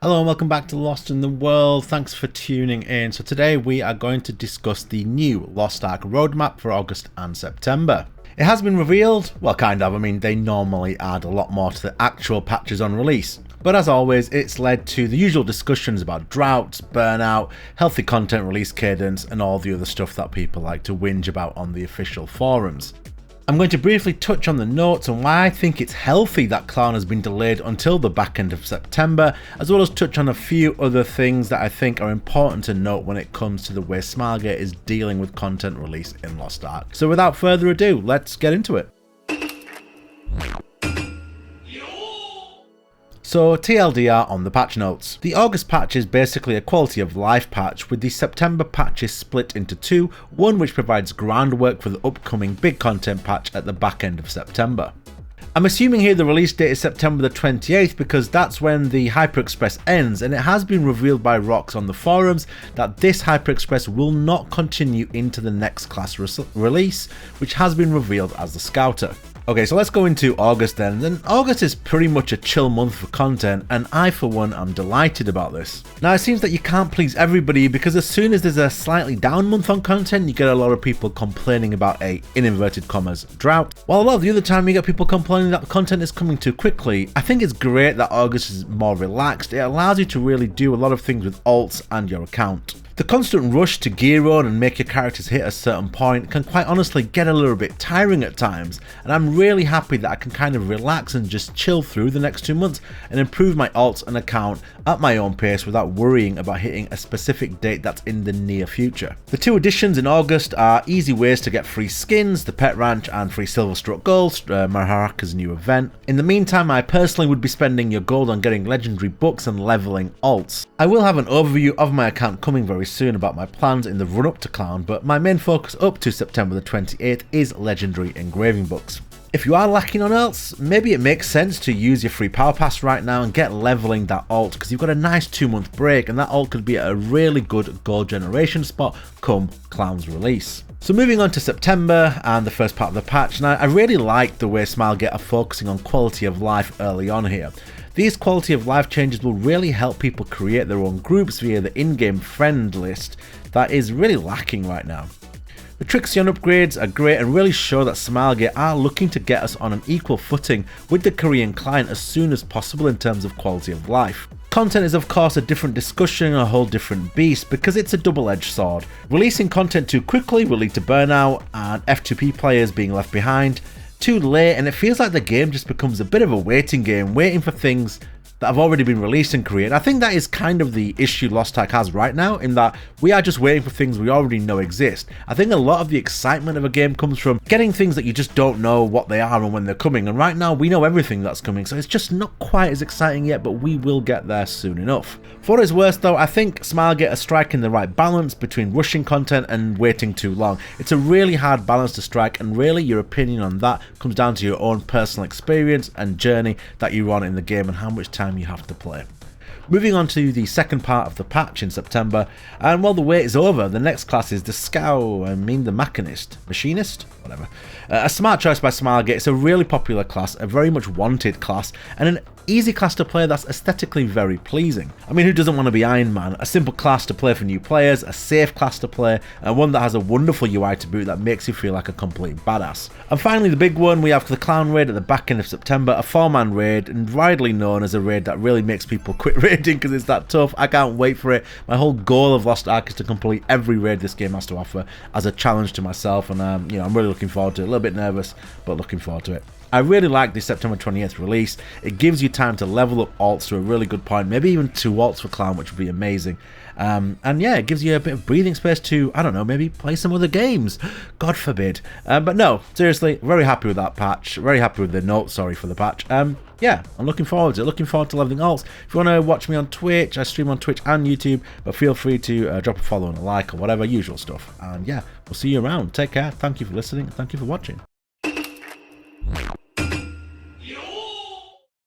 Hello and welcome back to Lost in the World. Thanks for tuning in. So today we are going to discuss the new lostark roadmap for August and September. It has been revealed, well kind of, I mean they normally add a lot more to the actual patches on release. But as always, it's led to the usual discussions about droughts, burnout, healthy content release cadence and all the other stuff that people like to whinge about on the official forums. I'm going to briefly touch on the notes and why I think it's healthy that Clown has been delayed until the back end of September, as well as touch on a few other things that I think are important to note when it comes to the way Smilegate is dealing with content release in Lost Ark. So without further ado, let's get into it. So TLDR on the patch notes. The August patch is basically a quality of life patch, with the September patches split into two, one which provides groundwork for the upcoming big content patch at the back end of September. I'm assuming here the release date is September the 28th because that's when the Hyperexpress ends, and it has been revealed by Rox on the forums that this Hyperexpress will not continue into the next class release, which has been revealed as the Scouter. Okay, so let's go into August then, and August is pretty much a chill month for content, and I for one am delighted about this. Now it seems that you can't please everybody because as soon as there's a slightly down month on content, you get a lot of people complaining about a, in inverted commas, drought, while a lot of the other time you get people complaining that the content is coming too quickly. I think it's great that August is more relaxed. It allows you to really do a lot of things with alts and your account. The constant rush to gear on and make your characters hit a certain point can quite honestly get a little bit tiring at times, and I'm really happy that I can kind of relax and just chill through the next 2 months and improve my alts and account at my own pace without worrying about hitting a specific date that's in the near future. The two additions in August are easy ways to get free skins, the Pet Ranch and free Silverstruck Gold, Maharaka's new event. In the meantime, I personally would be spending your gold on getting legendary books and leveling alts. I will have an overview of my account coming very soon about my plans in the run up to Clown, but my main focus up to September the 28th is legendary engraving books. If you are lacking on alts, maybe it makes sense to use your free power pass right now and get leveling that alt because you've got a nice 2-month break and that alt could be at a really good gold generation spot come Clown's release. So moving on to September and the first part of the patch, now I really like the way Smilegate are focusing on quality of life early on here. These quality of life changes will really help people create their own groups via the in-game friend list that is really lacking right now. The Trixion upgrades are great and really show that Smilegate are looking to get us on an equal footing with the Korean client as soon as possible in terms of quality of life. Content is of course a different discussion and a whole different beast because it's a double-edged sword. Releasing content too quickly will lead to burnout and F2P players being left behind. Too late and it feels like the game just becomes a bit of a waiting game, waiting for things that have already been released and created. I think that is kind of the issue lostark has right now, in that we are just waiting for things we already know exist. I think a lot of the excitement of a game comes from getting things that you just don't know what they are and when they're coming, and right now we know everything that's coming, so it's just not quite as exciting yet, but we will get there soon enough. For what it's worth though, I think Smilegate are striking the right balance between rushing content and waiting too long. It's a really hard balance to strike, and really your opinion on that comes down to your own personal experience and journey that you're on in the game and how much time you have to play. Moving on to the second part of the patch in September, and while the wait is over, the next class is the the Machinist, whatever. A smart choice by Smilegate. It's a really popular class, a very much wanted class, and an easy class to play that's aesthetically very pleasing. I mean, who doesn't want to be Iron Man? A simple class to play for new players, a safe class to play, and one that has a wonderful UI to boot that makes you feel like a complete badass. And finally, the big one, we have the Clown Raid at the back end of September, a 4-man raid, and widely known as a raid that really makes people quit raiding because it's that tough. I can't wait for it. My whole goal of Lost Ark is to complete every raid this game has to offer as a challenge to myself, and I'm really looking forward to it. A little bit nervous, but looking forward to it. I really like the September 28th release. It gives you time to level up alts to a really good point, maybe even 2 alts for Clown, which would be amazing. And yeah, it gives you a bit of breathing space to, I don't know, maybe play some other games. God forbid. But no, seriously, very happy with that patch. Very happy with the note, sorry, for the patch. Yeah, I'm looking forward to it. Looking forward to leveling alts. If you want to watch me on Twitch, I stream on Twitch and YouTube, but feel free to drop a follow and a like or whatever, usual stuff. And yeah, we'll see you around. Take care. Thank you for listening. Thank you for watching.